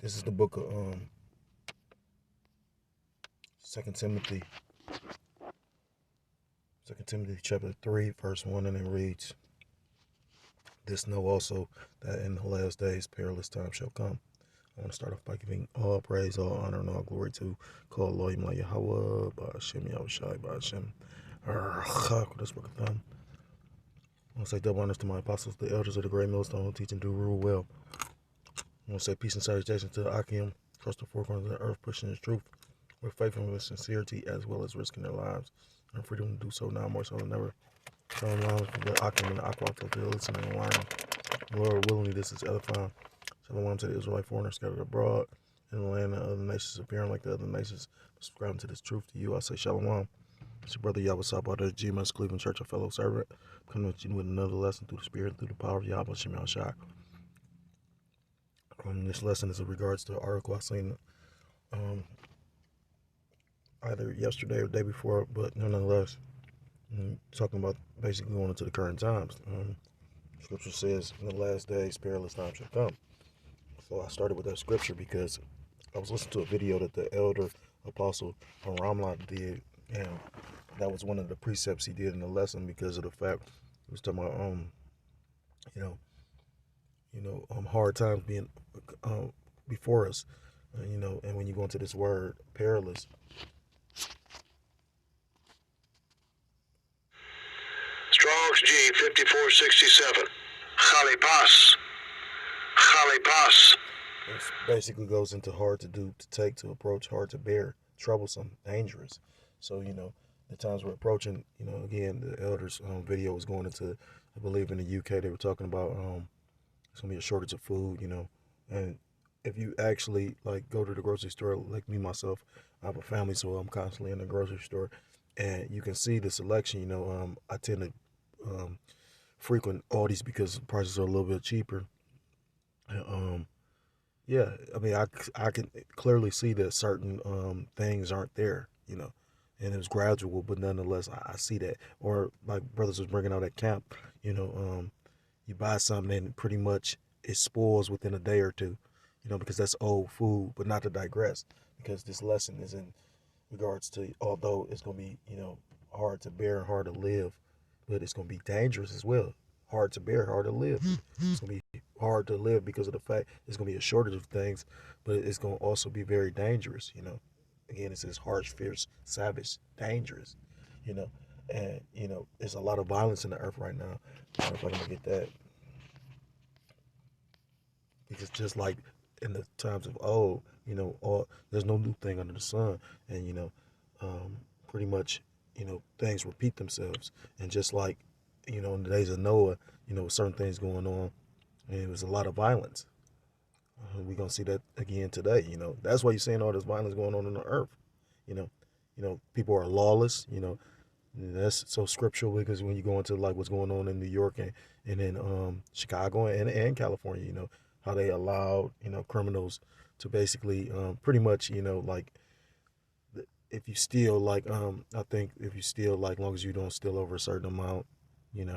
This is the book of 2 Timothy. 2 Timothy chapter 3, verse 1, and it reads, "This know also that in the last days perilous times shall come." I want to start off by giving all praise, all honor, and all glory to call Elohim La Yahweh, Ba'ashem Yahushai, Ba'ashem Arachak, this book of time. I want to say double honors to my apostles, the elders of the great millstone who teach and do rule well. I want to say peace and salutation to Akim, across the four corners of the earth, pushing his truth with faithfulness and sincerity, as well as risking their lives and freedom to do so now more so than ever. Shalom around for the Akim and the Aqua to the listening and learning. Lord, willingly, this is edifying. Shalom to the Israelite foreigners scattered abroad in the land of other nations, appearing like the other nations, subscribing to this truth to you. I say shalom. It's your brother Yahweh Sabah, the GMS Cleveland Church, a fellow servant, coming with you with another lesson through the Spirit, through the power of Yahweh Shem Yahushai. This lesson is in regards to an article I seen either yesterday or the day before, but nonetheless, talking about basically going into the current times. Scripture says, in the last days, perilous times shall come. So I started with that scripture because I was listening to a video that the elder apostle Ramla did, and that was one of the precepts he did in the lesson because of the fact he was talking about hard times being before us, and when you go into this word perilous. Strong's G 5467. Chalipas. Chalipas. It basically goes into hard to do, to take, to approach, hard to bear, troublesome, dangerous. So, the times we're approaching, again, the elders video was going into, I believe in the UK, they were talking about it's going to be a shortage of food, and if you actually, go to the grocery store, like me, myself, I have a family, so I'm constantly in the grocery store, and you can see the selection, I tend to frequent Aldi's because prices are a little bit cheaper. Yeah, I mean, I can clearly see that certain things aren't there, and it was gradual, but nonetheless, I see that. Or like brothers was bringing out at camp, you buy something and pretty much it spoils within a day or two, because that's old food. But not to digress, because this lesson is in regards to, although it's going to be, hard to bear and hard to live, but it's going to be dangerous as well. Hard to bear, hard to live. It's going to be hard to live because of the fact it's going to be a shortage of things, but it's going to also be very dangerous, Again, it says harsh, fierce, savage, dangerous, and, there's a lot of violence in the earth right now. I don't know if I'm going to get that. Because just like in the times of old, there's no new thing under the sun, and, pretty much, things repeat themselves. And just like, in the days of Noah, certain things going on, and it was a lot of violence. We're going to see that again today, That's why you're seeing all this violence going on the earth, People are lawless, That's so scriptural because when you go into what's going on in New York and in Chicago and California, how they allowed, criminals to basically pretty much, if you steal, I think if you steal, long as you don't steal over a certain amount, it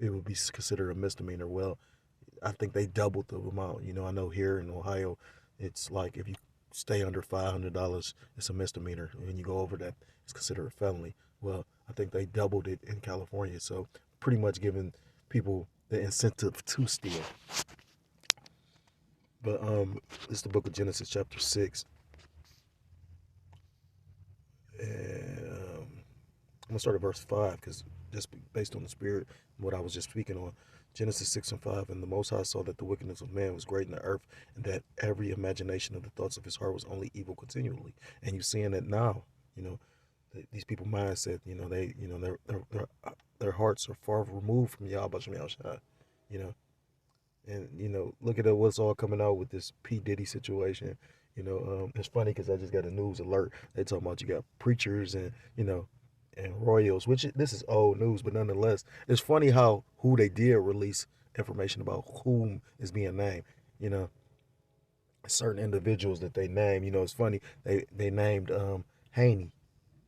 would be considered a misdemeanor. Well, I think they doubled the amount. I know here in Ohio, it's like if you stay under $500, it's a misdemeanor. When you go over that, it's considered a felony. Well, I think they doubled it in California. So pretty much giving people the incentive to steal. But it's the book of Genesis chapter 6. And I'm going to start at verse 5 because just based on the spirit, what I was just speaking on. Genesis 6 and 5, "And the Most High saw that the wickedness of man was great in the earth, and that every imagination of the thoughts of his heart was only evil continually." And you're seeing that now, these people mindset, their hearts are far removed from Yahweh Shem Yahushai, And, look at what's all coming out with this P. Diddy situation. It's funny because I just got a news alert. They talking about you got preachers and, and royals, which this is old news, but nonetheless, it's funny who they did release information about whom is being named, certain individuals that they named. It's funny, they named Haney,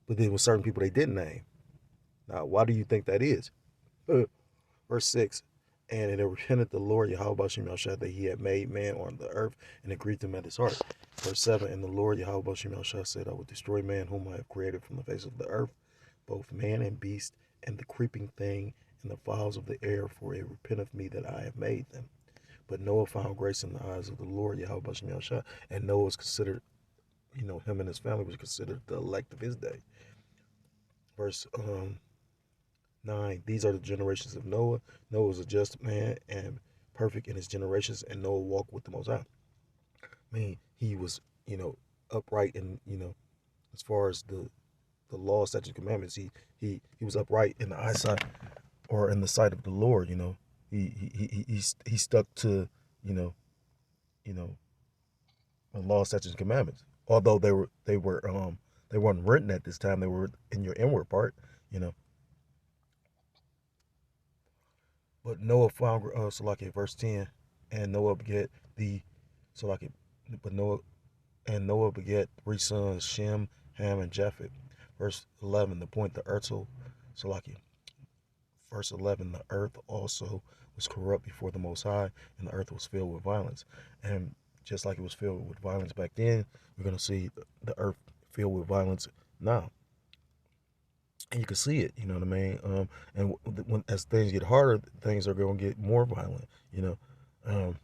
but there were certain people they didn't name. Now, why do you think that is? Verse 6, And it repented the Lord Yahweh Shem Yahshua that he had made man on the earth and it grieved him at his heart. Verse 7, and the Lord Yahweh Shem Yahshua said, I will destroy man whom I have created from the face of the earth, both man and beast, and the creeping thing, and the fowls of the air, for it repenteth me that I have made them. But Noah found grace in the eyes of the Lord Yahweh Shem Yahshua, and Noah was considered, him and his family was considered the elect of his day. Verse 9, these are the generations of Noah. Noah was a just man and perfect in his generations, and Noah walked with the Most High. I mean, he was, upright and, as far as the law, statutes, commandments, he was upright in the eyesight or in the sight of the Lord. He stuck to, you know, you know, the law, statutes, and commandments. Although they weren't written at this time, they were in your inward part, you know. But Noah found Salaki, verse 10, and Noah begat the Salaki, but Noah begat three sons, Shem, Ham, and Japheth. Verse 11, the point, the earth, Salaki. Verse 11, the earth also was corrupt before the Most High, and the earth was filled with violence. And just like it was filled with violence back then, we're going to see the earth filled with violence now. And you can see it, you know what I mean? And as things get harder, things are going to get more violent, you know.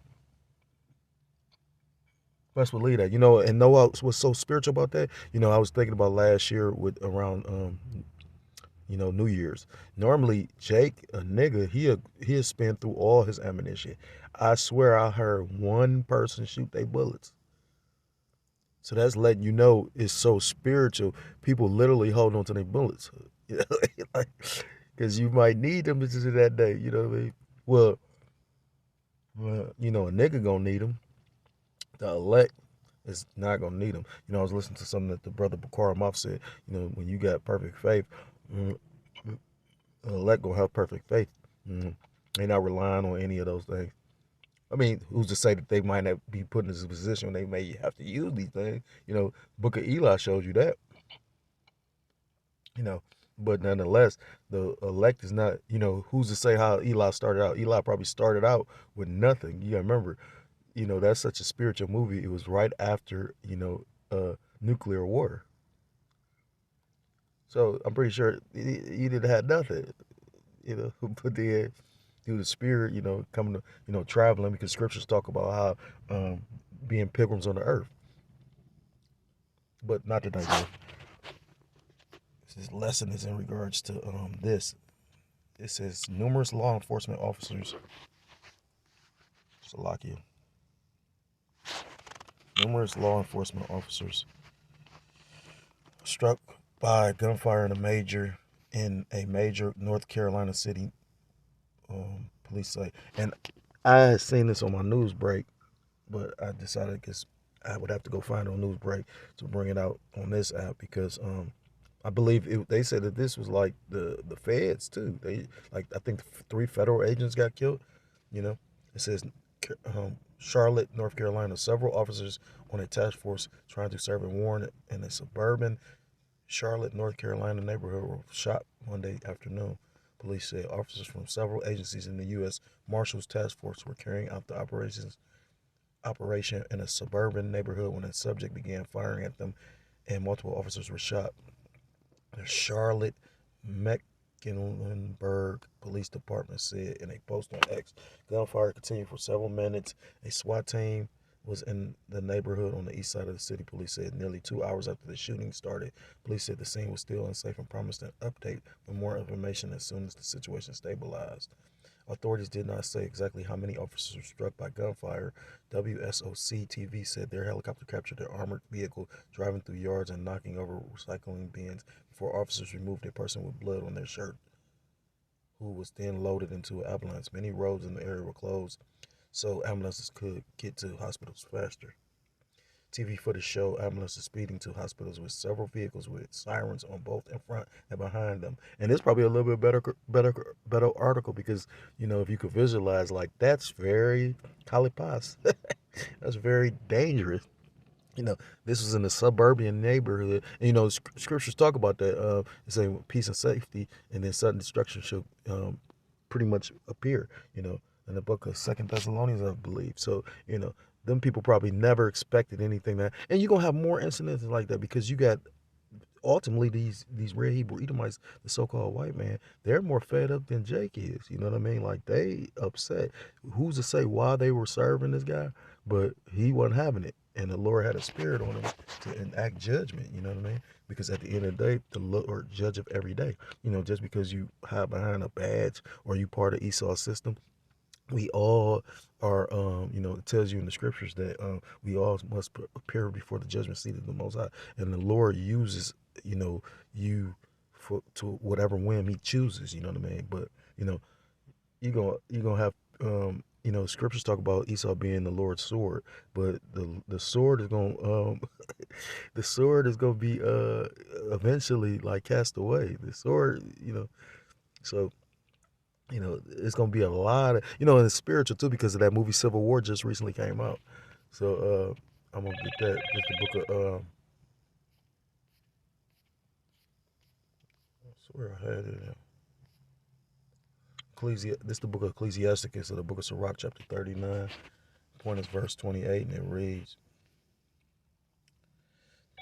Best believe that, and Noah was so spiritual about that. I was thinking about last year with around New Year's. Normally, Jake, a nigga, he'll spin through all his ammunition. I swear I heard one person shoot their bullets. So that's letting you know it's so spiritual. People literally hold on to their bullets. Because you might need them that day. You know what I mean? Well, a nigga gonna need them. The elect is not gonna need them. I was listening to something that the brother Bakar Moff said. When you got perfect faith, the elect gonna have perfect faith. They're not relying on any of those things. I mean, who's to say that they might not be put in this position when they may have to use these things? Book of Eli shows you that. But nonetheless, the elect is not, who's to say how Eli started out? Eli probably started out with nothing. You gotta remember, that's such a spiritual movie. It was right after, nuclear war. So I'm pretty sure he didn't have nothing, but then through the spirit, coming to, traveling, because scriptures talk about how being pilgrims on the earth. But not tonight, though. This lesson is in regards to this. It says numerous law enforcement officers, Salakia. Numerous law enforcement officers struck by gunfire in a major North Carolina city. Police say, and I had seen this on my news break, but I decided because I would have to go find it on news break to bring it out on this app because I believe they said that this was like the feds too. I think 3 federal agents got killed. It says Charlotte, North Carolina. Several officers on a task force trying to serve a warrant in a suburban Charlotte, North Carolina neighborhood were shot Monday afternoon. Police said officers from several agencies in the U.S. Marshals Task Force were carrying out the operation in a suburban neighborhood when a subject began firing at them, and multiple officers were shot. The Charlotte Mecklenburg Police Department said in a post on X, gunfire continued for several minutes. A SWAT team was in the neighborhood on the east side of the city, police said. Nearly 2 hours after the shooting started, police said the scene was still unsafe and promised an update with more information as soon as the situation stabilized. Authorities did not say exactly how many officers were struck by gunfire. WSOC TV said their helicopter captured an armored vehicle driving through yards and knocking over recycling bins before officers removed a person with blood on their shirt, who was then loaded into an ambulance. Many roads in the area were closed, so ambulances could get to hospitals faster. TV footage showed ambulances speeding to hospitals with several vehicles with sirens on both in front and behind them. And it's probably a little bit better article because, if you could visualize, like, that's very Kalipas. That's very dangerous. This was in a suburban neighborhood. And, scriptures talk about that. It's saying peace and safety, and then sudden destruction should pretty much appear. in the book of Second Thessalonians, I believe. So them people probably never expected anything that, and you're gonna have more incidents like that because you got ultimately these red Hebrew Edomites, the so-called white man, they're more fed up than Jake is. You know what I mean? Like they upset. Who's to say why they were serving this guy? But he wasn't having it, and the Lord had a spirit on him to enact judgment. You know what I mean? Because at the end of the day, the Lord judge of every day. Just because you hide behind a badge or you part of Esau's system, we all are it tells you in the scriptures that we all must appear before the judgment seat of the Most High, and the Lord uses you for to whatever whim he chooses. You know what I mean? But you're gonna have scriptures talk about Esau being the Lord's sword, but the sword is gonna the sword is gonna be eventually like cast away. The sword, so it's gonna be a lot of and it's spiritual too because of that movie Civil War just recently came out. So I'm gonna get that. Get the book of I swear I had it. This is the book of Ecclesiasticus, or the book of Sirach, chapter 39. Point is verse 28, and it reads,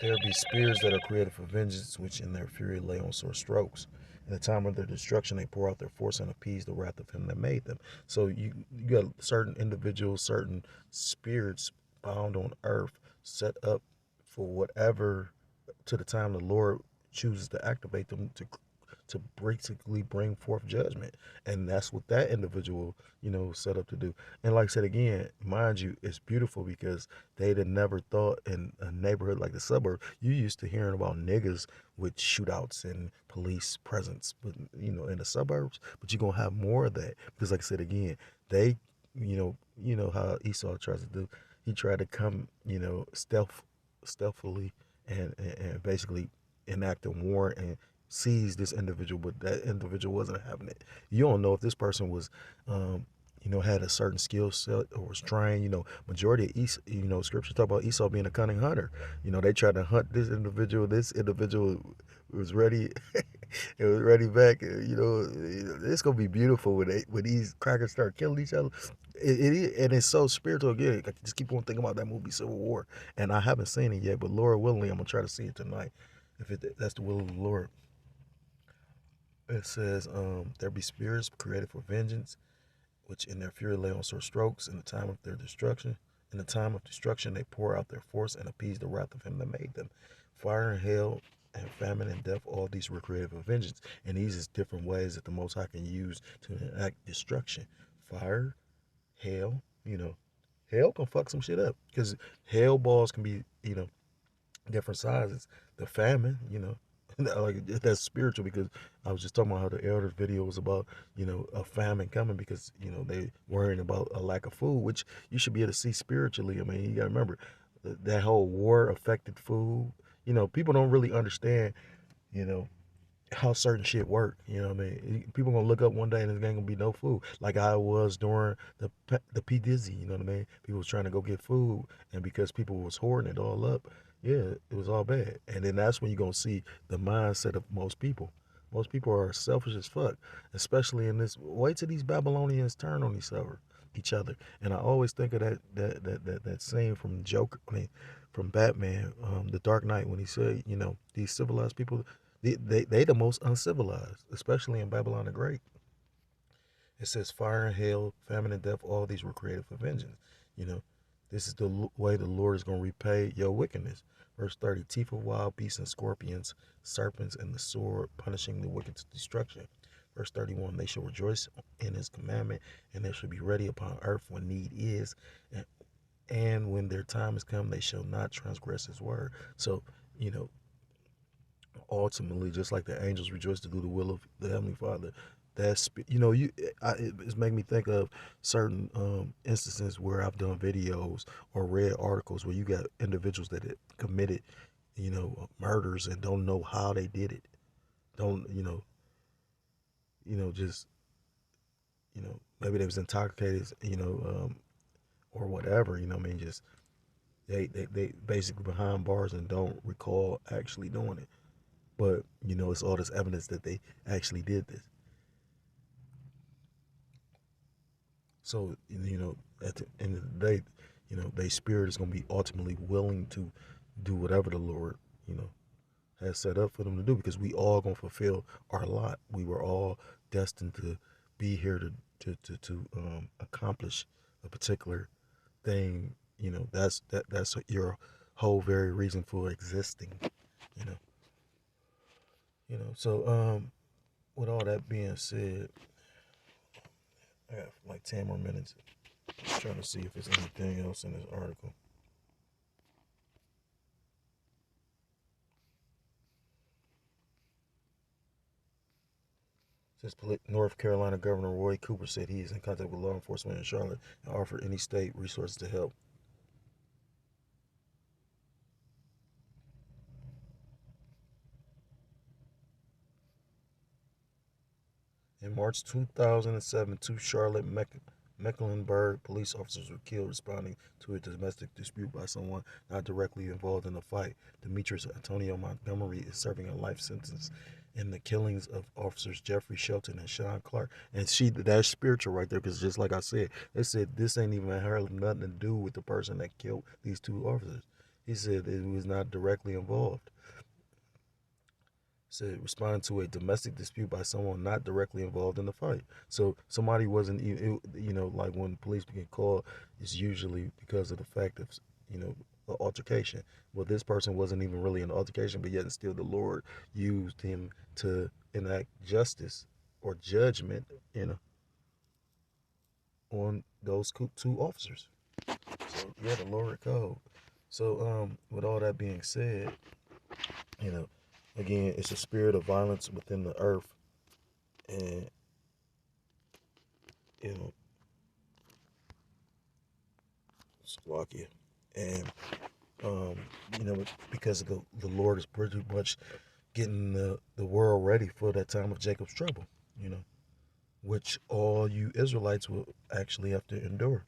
"There be spirits that are created for vengeance, which in their fury lay on sore strokes. In the time of their destruction, they pour out their force and appease the wrath of him that made them." So you got certain individuals, certain spirits bound on earth, set up for whatever to the time the Lord chooses to activate them to basically bring forth judgment, and that's what that individual set up to do. And like I said again, mind you, it's beautiful because they'd have never thought in a neighborhood like the suburb you used to hearing about niggas with shootouts and police presence, but in the suburbs, but you're gonna have more of that because like I said again, they how Esau tries to do. He tried to come stealthily and basically enact a warrant and seize this individual, but that individual wasn't having it. You don't know if this person was, had a certain skill set or was trained. Majority of scripture talk about Esau being a cunning hunter. They tried to hunt this individual. This individual was ready. It was ready back. It's gonna be beautiful when these crackers start killing each other. And it's so spiritual again. I just keep on thinking about that movie Civil War, and I haven't seen it yet. But Lord willingly, I'm gonna try to see it tonight, if that's the will of the Lord. It says, "There be spirits created for vengeance, which in their fury lay on sore strokes. In the time of their destruction, in the time of destruction, they pour out their force and appease the wrath of him that made them. Fire and hail and famine and death, all these were created for vengeance." And these is different ways that the Most High can use to enact destruction. Fire, hail, hail can fuck some shit up because hail balls can be, different sizes. The famine, like that's spiritual because I was just talking about how the elder video was about, a famine coming because, they worrying about a lack of food, which you should be able to see spiritually. I mean, you got to remember that whole war affected food. People don't really understand, you know, how certain shit work. You know what I mean? People gonna look up one day and there's gonna be no food, like I was during the P Dizzy. You know what I mean? People was trying to go get food, and because people was hoarding it all up, yeah, it was all bad. And then that's when you're gonna see the mindset of most people. Most people are selfish as fuck, especially in this. Wait till these Babylonians turn on each other. And I always think of that scene from Joker. I mean, from Batman, The Dark Knight, when he said, these civilized people, they the most uncivilized, especially in Babylon the Great. It says fire and hail, famine and death, all these were created for vengeance. You know, this is the way the Lord is going to repay your wickedness. Verse 30, teeth of wild beasts and scorpions, serpents and the sword, punishing the wicked to destruction. Verse 31, they shall rejoice in his commandment, and they shall be ready upon earth when need is. And when their time is come, they shall not transgress his word. So, you know, ultimately, just like the angels rejoice to do the will of the Heavenly Father, that's it's making me think of certain instances where I've done videos or read articles where you got individuals that had committed murders and don't know how they did it, don't just maybe they was intoxicated, or whatever, I mean, just they basically behind bars and don't recall actually doing it, but it's all this evidence that they actually did this. So, at the end of the day, their spirit is going to be ultimately willing to do whatever the Lord, has set up for them to do, because we all going to fulfill our lot. We were all destined to be here to accomplish a particular thing. That's your whole very reason for existing. You know. So with all that being said, I got like 10 more minutes. Just trying to see if there's anything else in this article. Since North Carolina Governor Roy Cooper said he is in contact with law enforcement in Charlotte and offered any state resources to help. In March 2007, two Charlotte Mecklenburg police officers were killed responding to a domestic dispute by someone not directly involved in the fight. Demetrius Antonio Montgomery is serving a life sentence in the killings of officers Jeffrey Shelton and Sean Clark. And that's spiritual right there, because just like I said, they said this ain't even had nothing to do with the person that killed these two officers. He said it was not directly involved. Said responding to a domestic dispute by someone not directly involved in the fight. So somebody wasn't, like when police get called, it's usually because of the fact of, an altercation. Well, this person wasn't even really an altercation, but yet and still the Lord used him to enact justice or judgment, on those two officers. So yeah, the Lord code. So with all that being said, you know, again, it's a spirit of violence within the earth, and you know, Slovakia, and um, because the Lord is pretty much getting the world ready for that time of Jacob's trouble, which all you Israelites will actually have to endure,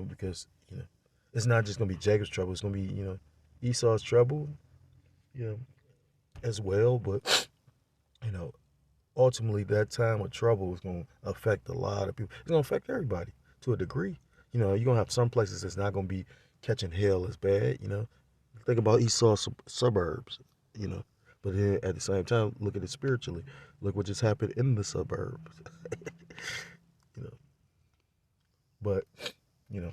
because it's not just gonna be Jacob's trouble; it's gonna be Esau's trouble, you know, as well, but you know ultimately that time of trouble is going to affect a lot of people. It's going to affect everybody to a degree. You're going to have some places that's not going to be catching hell as bad. Think about Esau suburbs. You know, but then at the same time, look at it spiritually. Look what just happened in the suburbs. you know, but you know,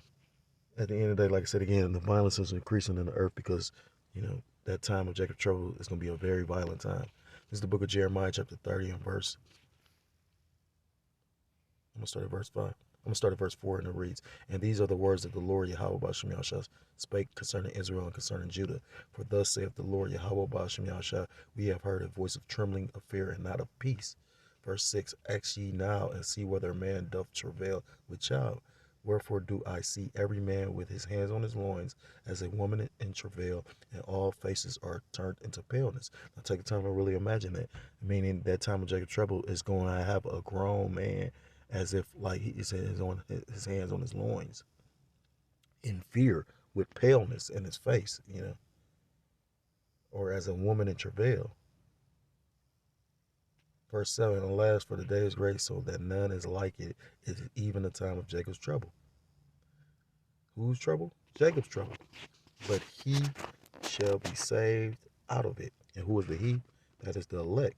at the end of the day, like I said again, the violence is increasing in the earth because that time of Jacob's trouble is going to be a very violent time. This is the book of Jeremiah, chapter 30, and verse. I'm gonna start at verse 5. I'm gonna start at verse 4, and it reads, "And these are the words that the Lord Yahweh Ba'ashem Yahshua spake concerning Israel and concerning Judah. For thus saith the Lord Yahweh Ba'ashem Yahshua, we have heard a voice of trembling, of fear, and not of peace." Verse 6, "Ask ye now, and see whether a man doth travail with child. Wherefore do I see every man with his hands on his loins, as a woman in travail, and all faces are turned into paleness." Now take the time to really imagine that. Meaning that time of Jacob's trouble is going to have a grown man as if like he is on his hands on his loins, in fear, with paleness in his face, or as a woman in travail. Verse 7, "Alas, for the day is great, so that none is like it. It is even the time of Jacob's trouble." Whose trouble? Jacob's trouble. "But he shall be saved out of it." And who is the he? That is the elect.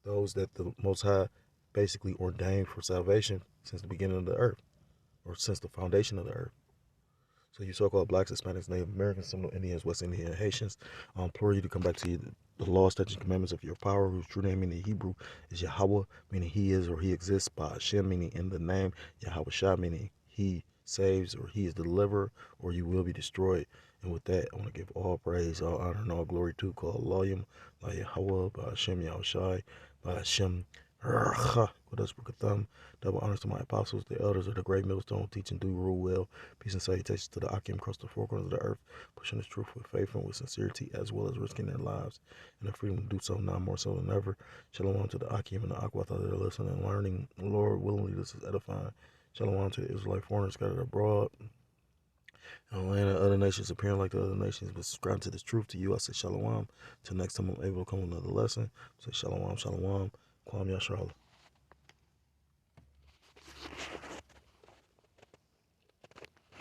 Those that the Most High basically ordained for salvation since the beginning of the earth, or since the foundation of the earth. So you so-called blacks, Hispanics, Native Americans, Seminole Indians, West Indian, and Haitians, I implore you to come back to the law, statutes, and commandments of your power, whose true name in the Hebrew is Yahweh, meaning he is or he exists, by Hashem, meaning in the name, Yahweh Shah, meaning he saves or he is the deliverer, or you will be destroyed. And with that, I want to give all praise, all honor, and all glory to call Loyim, by Yahweh, by Hashem, Yahweh Shai, by Hashem, with us, Brukatham. Double honors to my apostles, the elders of the great millstone, teach and do rule well. Peace and salutations to the Akim across the four corners of the earth, pushing this truth with faith and with sincerity, as well as risking their lives and the freedom to do so now more so than ever. Shalom to the Akim and the Aquath that are listening and learning. Lord, willingly this is edifying. Shalom to the Israelite foreigners scattered abroad in the land of other nations, appearing like the other nations, but subscribing to this truth. To you, I say shalom. Till next time I'm able to come with another lesson, I say shalom, shalom. Kwam Yasharallah.